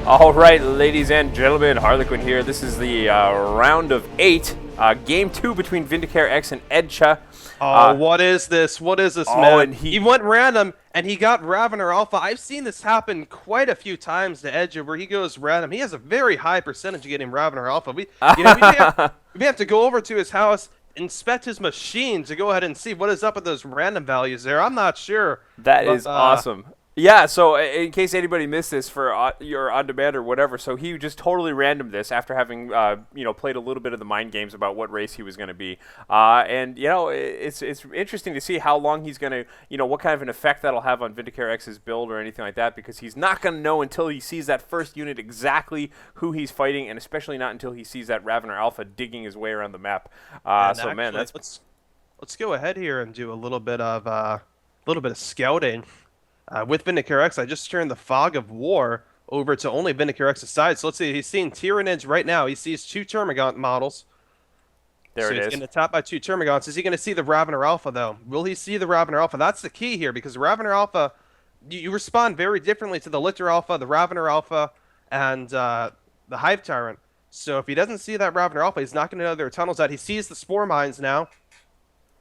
All right, ladies and gentlemen, Harlequin here. This is the round of 8, game 2 between VindicareX and Edtjuh. What is this? What is this, man? And he went random, and he got Ravener Alpha. I've seen this happen quite a few times to Edtjuh, where he goes random. He has a very high percentage of getting Ravener Alpha. We have to go over to his house, inspect his machine to go ahead and see what is up with those random values there. I'm not sure. That is awesome. Yeah, so in case anybody missed this for your on-demand or whatever, so he just totally randomed this after having, played a little bit of the mind games about what race he was going to be. And, it's interesting to see how long he's going to, what kind of an effect that'll have on VindicareX's build or anything like that, because he's not going to know until he sees that first unit exactly who he's fighting, and especially not until he sees that Ravener Alpha digging his way around the map. Let's go ahead here and do a little bit of scouting. With VindicareX, I just turned the Fog of War over to only VindicareX's side. So let's see, he's seeing Tyrannid right now. He sees 2 Termagant models. There it is. He's going to top by 2 Termagants. Is he going to see the Ravener Alpha, though? Will he see the Ravener Alpha? That's the key here, because Ravener Alpha, you respond very differently to the Litter Alpha, the Ravener Alpha, and the Hive Tyrant. So if he doesn't see that Ravener Alpha, he's not going to know there are tunnels out. He sees the Spore Mines now.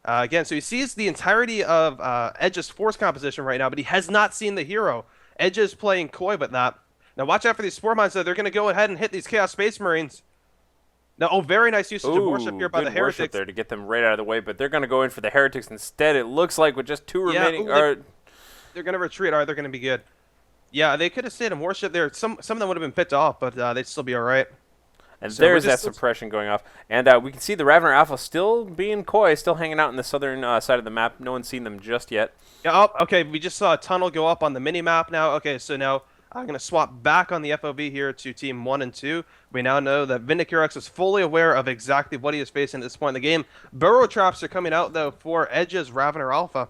Again, so he sees the entirety of Edtjuh's force composition right now, but he has not seen the hero. Edtjuh is playing coy with that. Now watch out for these Spore Mines, though. They're going to go ahead and hit these Chaos Space Marines. Now, very nice usage of worship here by the Heretics. Worship there to get them right out of the way, but they're going to go in for the Heretics instead. It looks like with just 2 remaining. They're going to retreat. All right, they're going to be good. Yeah, they could have stayed in worship there. Some of them would have been picked off, but they'd still be all right. And so there's that suppression going off. And we can see the Ravener Alpha still being coy, still hanging out in the southern side of the map. No one's seen them just yet. Yeah, okay, we just saw a tunnel go up on the mini-map now. Okay, so now I'm going to swap back on the FOV here to Team 1 and 2. We now know that VindicareX is fully aware of exactly what he is facing at this point in the game. Burrow traps are coming out, though, for Edtjuh's Ravener Alpha.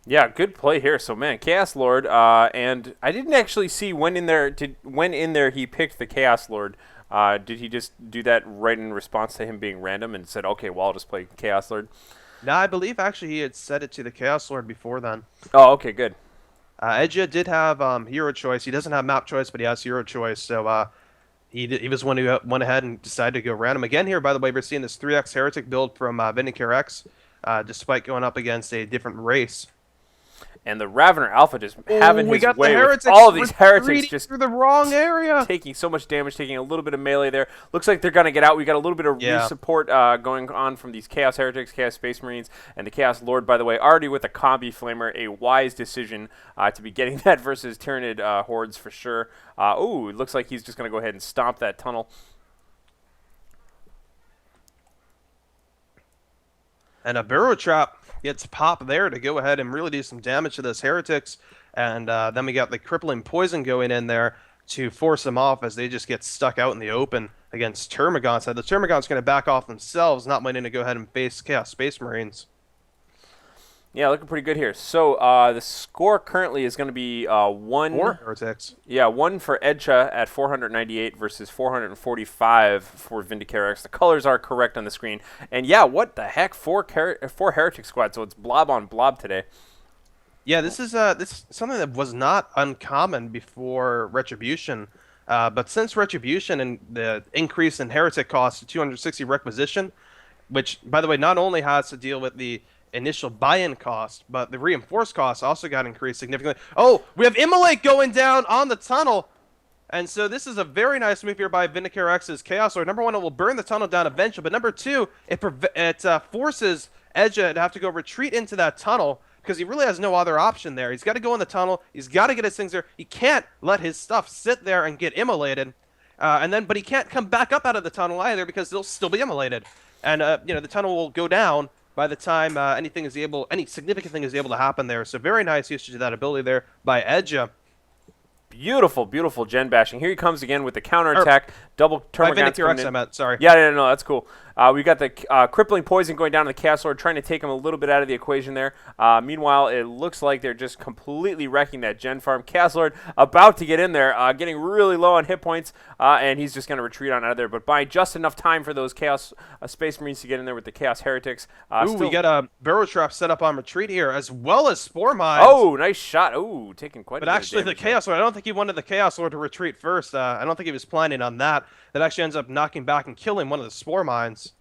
Yeah, good play here. So, man, Chaos Lord, and I didn't actually see when in there he picked the Chaos Lord. Did he just do that right in response to him being random and said, okay, well, I'll just play Chaos Lord? No, I believe actually he had set it to the Chaos Lord before then. Oh, okay, good. Edtjuh did have hero choice. He doesn't have map choice, but he has hero choice. So he was one who went ahead and decided to go random. Again here, by the way, we're seeing this 3x Heretic build from VindicareX, despite going up against a different race. And the Ravener Alpha just having his way with all of these Heretics just through the wrong area. Taking so much damage, taking a little bit of melee there. Looks like they're going to get out. We got a little bit of re-support going on from these Chaos Heretics, Chaos Space Marines, and the Chaos Lord, by the way, already with a Combi Flamer. A wise decision to be getting that versus Tyrannid hordes for sure. It looks like he's just going to go ahead and stomp that tunnel. And a Burrow Trap gets popped there to go ahead and really do some damage to those Heretics. And then we got the Crippling Poison going in there to force them off as they just get stuck out in the open against Termagants. So the Termagants going to back off themselves, not wanting to go ahead and face Chaos Space Marines. Yeah, looking pretty good here. So the score currently is going to be 1. 4 Heretics. Yeah, 1 for Edtjuh at 498 versus 445 for VindicareX. The colors are correct on the screen. And yeah, what the heck? 4 Heretic squad. So it's blob on blob today. Yeah, this is something that was not uncommon before Retribution. But since Retribution and the increase in Heretic cost to 260 requisition, which, by the way, not only has to deal with the initial buy-in cost, but the reinforced cost also got increased significantly. Oh, we have Immolate going down on the tunnel, and so this is a very nice move here by VindicareX's Chaos Lord. Number 1, it will burn the tunnel down eventually, but number 2, it forces Edtjuh to have to go retreat into that tunnel because he really has no other option there. He's got to go in the tunnel. He's got to get his things there. He can't let his stuff sit there and get immolated, but he can't come back up out of the tunnel either because they'll still be immolated, and the tunnel will go down by the time any significant thing is able to happen there. So very nice usage of that ability there by Edtjuh. Beautiful, beautiful gen bashing. Here he comes again with the counterattack. Double Termagants. VindicareX, I meant, sorry. Yeah, no, that's cool. We got the crippling poison going down to the Chaos Lord, trying to take him a little bit out of the equation there. Meanwhile, it looks like they're just completely wrecking that gen farm. Chaos Lord about to get in there, getting really low on hit points, and he's just going to retreat on out of there. But buying just enough time for those Chaos Space Marines to get in there with the Chaos Heretics. Ooh, we got a barrow trap set up on retreat here, as well as Spore Mines. Oh, nice shot. Oh, taking quite a bit of damage. But actually, the Chaos Lord, I don't think he wanted the Chaos Lord to retreat first. I don't think he was planning on that. That actually ends up knocking back and killing one of the Spore Mines.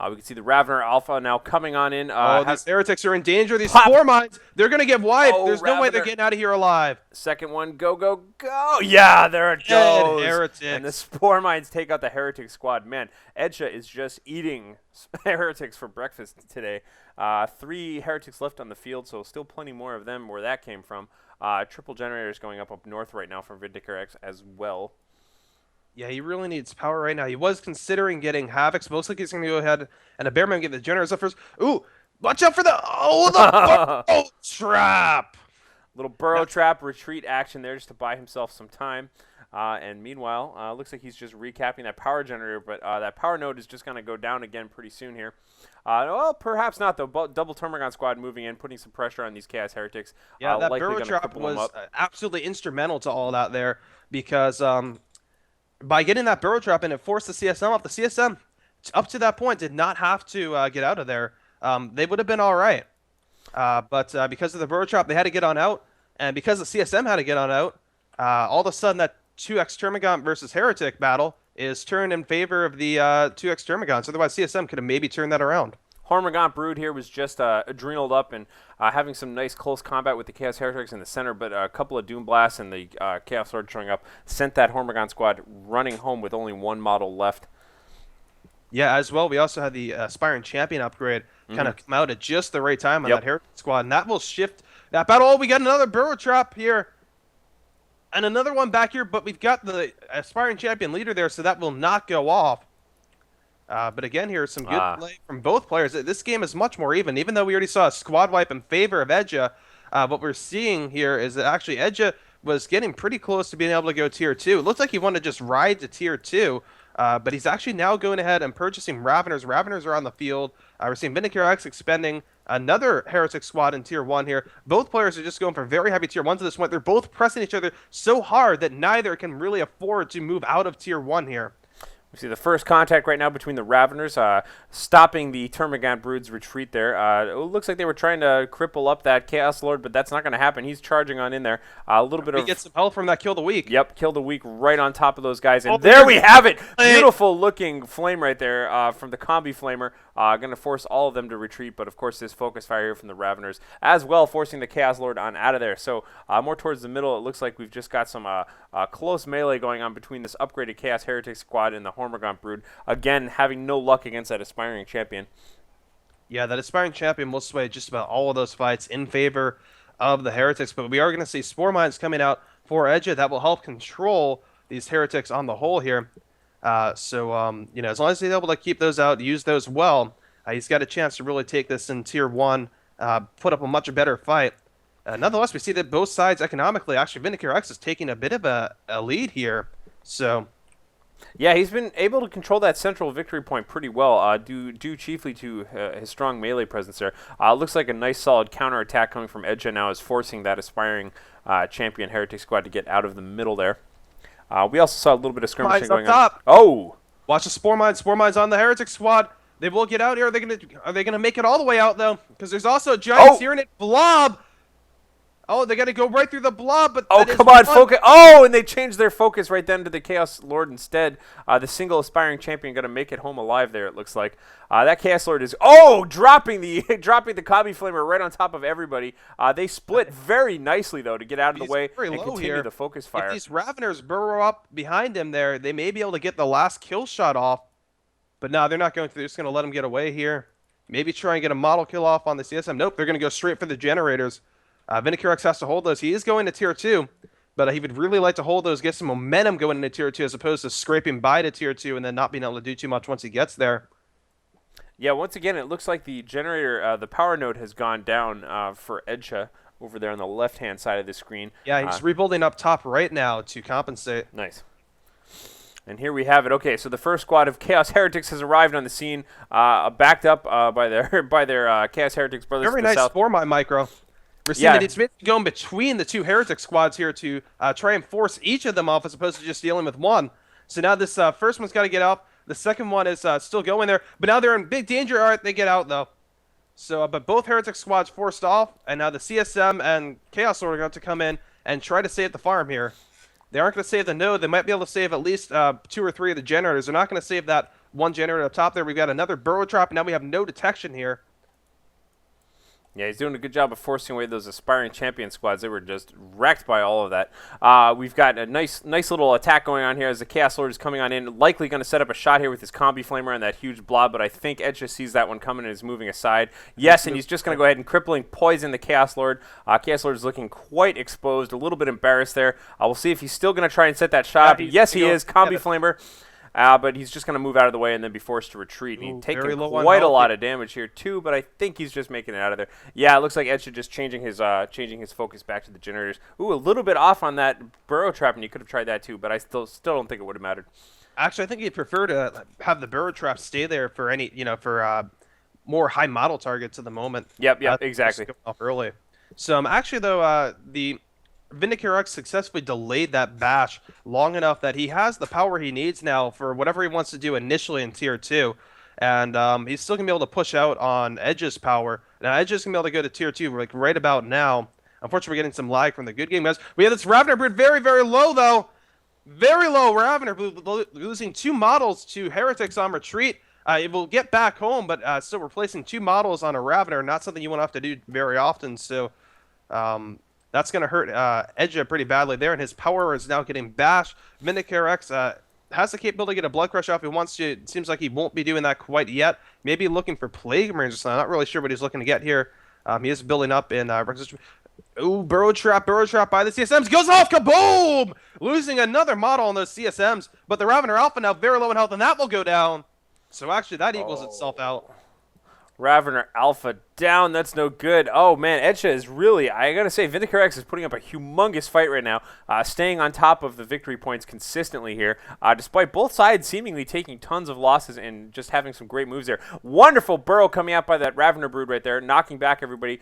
We can see the Ravener Alpha now coming on in. These heretics are in danger. These Spore Mines, they're going to get wiped. There's no way they're getting out of here alive. Second one, go, go, go. Yeah, there it goes. Heretics. And the Spore Mines take out the Heretic squad. Man, Edtjuh is just eating Heretics for breakfast today. 3 Heretics left on the field, so still plenty more of them where that came from. Triple generators going up north right now from VindicareX as well. Yeah, he really needs power right now. He was considering getting Havocs. Most likely he's going to go ahead and a Bearman get the generators up first. Ooh, watch out for the burrow trap. Little burrow trap retreat action there just to buy himself some time. And meanwhile, looks like he's just recapping that power generator, but that power node is just going to go down again pretty soon here. Well, perhaps not, though. Double Termagon squad moving in, putting some pressure on these Chaos Heretics. Yeah, that burrow trap was absolutely instrumental to all that there because by getting that burrow trap in, it forced the CSM off. The CSM, up to that point, did not have to get out of there. They would have been all right. But because of the burrow trap, they had to get on out. And because the CSM had to get on out, all of a sudden that 2x Termagant versus Heretic battle is turned in favor of the 2x Termagants. Otherwise, CSM could have maybe turned that around. Hormagant Brood here was just adrenaled up and having some nice close combat with the Chaos Heretics in the center, but a couple of Doom Blasts and the Chaos Lord showing up sent that Hormagant squad running home with only 1 model left. Yeah, as well, we also had the Aspiring Champion upgrade kind of come out at just the right time on that Heretic squad, and that will shift that battle. Oh, we got another Burrow Trap here. And another one back here, but we've got the Aspiring Champion leader there, so that will not go off. But again, here some good play from both players. This game is much more even though we already saw a squad wipe in favor of Edtjuh. What we're seeing here is that actually Edtjuh was getting pretty close to being able to go Tier 2. It looks like he wanted to just ride to Tier 2, but he's actually now going ahead and purchasing Raveners. Raveners are on the field. We're seeing VindicareX expending another Heretic squad in Tier 1 here. Both players are just going for very heavy Tier 1s at this point. They're both pressing each other so hard that neither can really afford to move out of Tier 1 here. We see the first contact right now between the Raveners, stopping the Termagant Brood's retreat there. It looks like they were trying to cripple up that Chaos Lord, but that's not going to happen. He's charging on in there. A little bit of... He gets some help from that Kill the Weak. Yep, Kill the Weak right on top of those guys. And there we have it! Beautiful looking flame right there from the Combi Flamer. Going to force all of them to retreat, but of course this focus fire here from the Raveners as well, forcing the Chaos Lord on out of there. So more towards the middle, it looks like we've just got some close melee going on between this upgraded Chaos Heretic squad and the Hormagant Brood. Again, having no luck against that Aspiring Champion. Yeah, that Aspiring Champion will sway just about all of those fights in favor of the Heretics, but we are going to see Spore Mines coming out for Edtjuh. That will help control these Heretics on the whole here. As long as he's able to keep those out, use those well, he's got a chance to really take this in Tier 1, put up a much better fight. Nonetheless, we see that both sides economically, actually VindicareX is taking a bit of a lead here. So, yeah, he's been able to control that central victory point pretty well, due chiefly to his strong melee presence there. Looks like a nice solid counterattack coming from Edtjuh now is forcing that Aspiring Champion Heretic squad to get out of the middle there. We also saw a little bit of skirmishing going on. Oh! Watch the Spore Mines. Spore Mines on the Heretic squad. They will get out here. Are they gonna make it all the way out though? Because there's also giant Tyranid blob. Oh, they got to go right through the blob, but come on, focus! Oh, and they changed their focus right then to the Chaos Lord instead. The single Aspiring Champion going to make it home alive there. It looks like that Chaos Lord is dropping the Combi Flamer right on top of everybody. They split very nicely though to get out of the way and continue the focus fire. If these Raveners burrow up behind him there, they may be able to get the last kill shot off. But no, they're not going to. They're just going to let him get away here. Maybe try and get a model kill off on the CSM. Nope, they're going to go straight for the generators. VindicareX has to hold those. He is going to Tier 2, but he would really like to hold those, get some momentum going into Tier 2 as opposed to scraping by to Tier 2 and then not being able to do too much once he gets there. Yeah, once again, it looks like the generator, the power node has gone down for Edtjuh over there on the left-hand side of the screen. Yeah, he's rebuilding up top right now to compensate. Nice. And here we have it. Okay, so the first squad of Chaos Heretics has arrived on the scene, backed up by their Chaos Heretics brothers Very to the nice south. Spore Mine micro. We're seeing Yeah. that it's basically going between the two Heretic squads here to try and force each of them off as opposed to just dealing with one. So now this first one's got to get off. The second one is still going there, but now they're in big danger. All right, they get out though. So, but both Heretic squads forced off, and now the CSM and Chaos Lord are going to come in and try to save the farm here. They aren't going to save the node. They might be able to save at least 2 or 3 of the generators. They're not going to save that one generator up top there. We've got another burrow trap, and now we have no detection here. Yeah, he's doing a good job of forcing away those aspiring champion squads. They were just wrecked by all of that. We've got a nice little attack going on here as the Chaos Lord is coming on in. Likely going to set up a shot here with his combi flamer and that huge blob, but I think Edtjuh sees that one coming and is moving aside. Yes, and he's just going to go ahead and crippling poison the Chaos Lord. Chaos Lord is looking quite exposed, a little bit embarrassed there. We'll see if he's still going to try and set that shot. Yes, he is. Combi flamer. But he's just going to move out of the way and then be forced to retreat. And he's taking quite a lot of damage here, too, but I think he's just making it out of there. Yeah, it looks like Edtjuh just changing his focus back to the generators. Ooh, a little bit off on that burrow trap, and you could have tried that, too, but I still don't think it would have mattered. Actually, I think he'd prefer to have the burrow trap stay there for any, for more high model targets at the moment. Yep, exactly. Off early. So, actually, though, the VindicareX successfully delayed that bash long enough that he has the power he needs now for whatever he wants to do initially in Tier 2. And he's still going to be able to push out on Edtjuh's power. Now, Edtjuh's going to be able to go to Tier 2 like right about now. Unfortunately, we're getting some lag from the good game guys. We have this Ravener Brood very, very low, though. Very low. Ravener Brood losing 2 models to Heretics on retreat. It will get back home, but still replacing 2 models on a Ravener, not something you want to have to do very often. So, that's going to hurt Edtjuh pretty badly there, and his power is now getting bashed. VindicareX has the capability to get a Blood Crush off if he wants to. It seems like he won't be doing that quite yet. Maybe looking for Plague Marines or something. I'm not really sure what he's looking to get here. He is building up in ooh, burrow trap by the CSMs. Goes off, kaboom! Losing another model on those CSMs, but the Ravener Alpha now very low in health, and that will go down. So actually, that equals itself out. Ravener Alpha down. That's no good. Oh, man. Edtjuh is really, I got to say, VindicareX is putting up a humongous fight right now, staying on top of the victory points consistently here, despite both sides seemingly taking tons of losses and just having some great moves there. Wonderful burrow coming out by that Ravener Brood right there, knocking back everybody,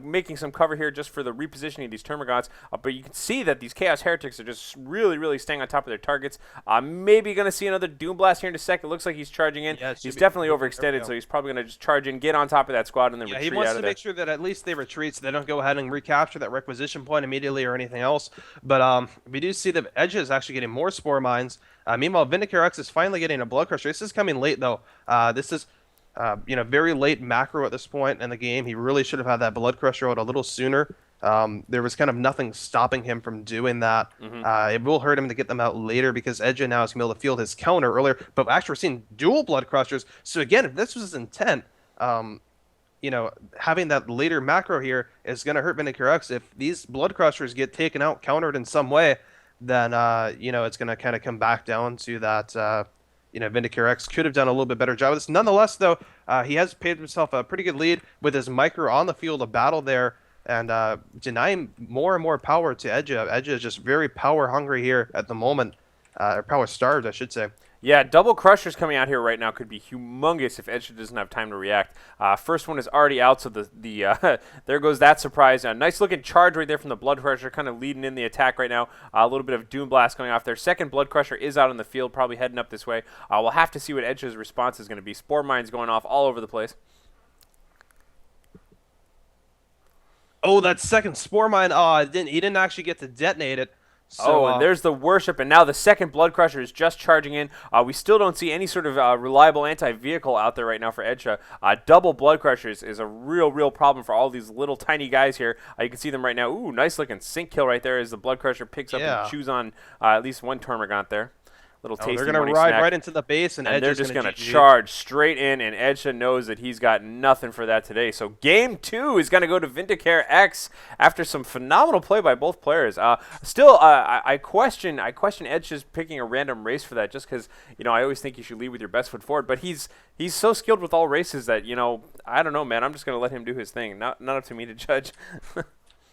making some cover here just for the repositioning of these Termagants. But you can see that these Chaos Heretics are just really staying on top of their targets. Maybe going to see another Doom Blast here in a sec. It looks like he's charging in. Yeah, he's definitely overextended, so he's probably going to just charge in, get on top of that squad, and then retreat out of there. He wants to make sure that at least they retreat so they don't go ahead and recapture that requisition point immediately or anything else. But we do see that Edtjuh is actually getting more Spore Mines. Meanwhile, VindicareX is finally getting a Blood Crusher. This is coming late, though. This is very late macro at this point in the game. He really should have had that Blood Crusher out a little sooner. There was kind of nothing stopping him from doing that. It will hurt him to get them out later because Edtjuh now is going to be able to field his counter earlier. But actually, we're seeing dual Blood Crushers. So again, if this was his intent, having that later macro here is going to hurt VindicareX. If these Blood Crushers get taken out, countered in some way, then, it's going to kind of come back down to that, VindicareX could have done a little bit better job of this. Nonetheless, though, he has paid himself a pretty good lead with his micro on the field of battle there and denying more and more power to Edtjuh. Edtjuh is just very power hungry here at the moment, or power starved, I should say. Yeah, double Crushers coming out here right now could be humongous if Edtjuh doesn't have time to react. First one is already out, so there goes that surprise. Nice looking charge right there from the Blood Crusher, kind of leading in the attack right now. A little bit of Doom Blast going off there. Second Blood Crusher is out in the field, probably heading up this way. We'll have to see what Edtjuh's response is going to be. Spore Mines going off all over the place. Oh, that second Spore Mine, he didn't actually get to detonate it. So, and there's the Worship, and now the second Blood Crusher is just charging in. We still don't see any sort of reliable anti-vehicle out there right now for Edtjuh. Double Blood Crushers is a real problem for all these little tiny guys here. You can see them right now. Ooh, nice looking sync kill right there as the Blood Crusher picks up and chews on at least one Termagant there. Little tasty they're going to ride right into the base, and they're just going to charge straight in, and Edtjuh knows that he's got nothing for that today. So game 2 is going to go to VindicareX after some phenomenal play by both players. Still, I question Edtjuh's picking a random race for that, just because I always think you should lead with your best foot forward. But he's so skilled with all races that I don't know, man. I'm just going to let him do his thing. Not up to me to judge.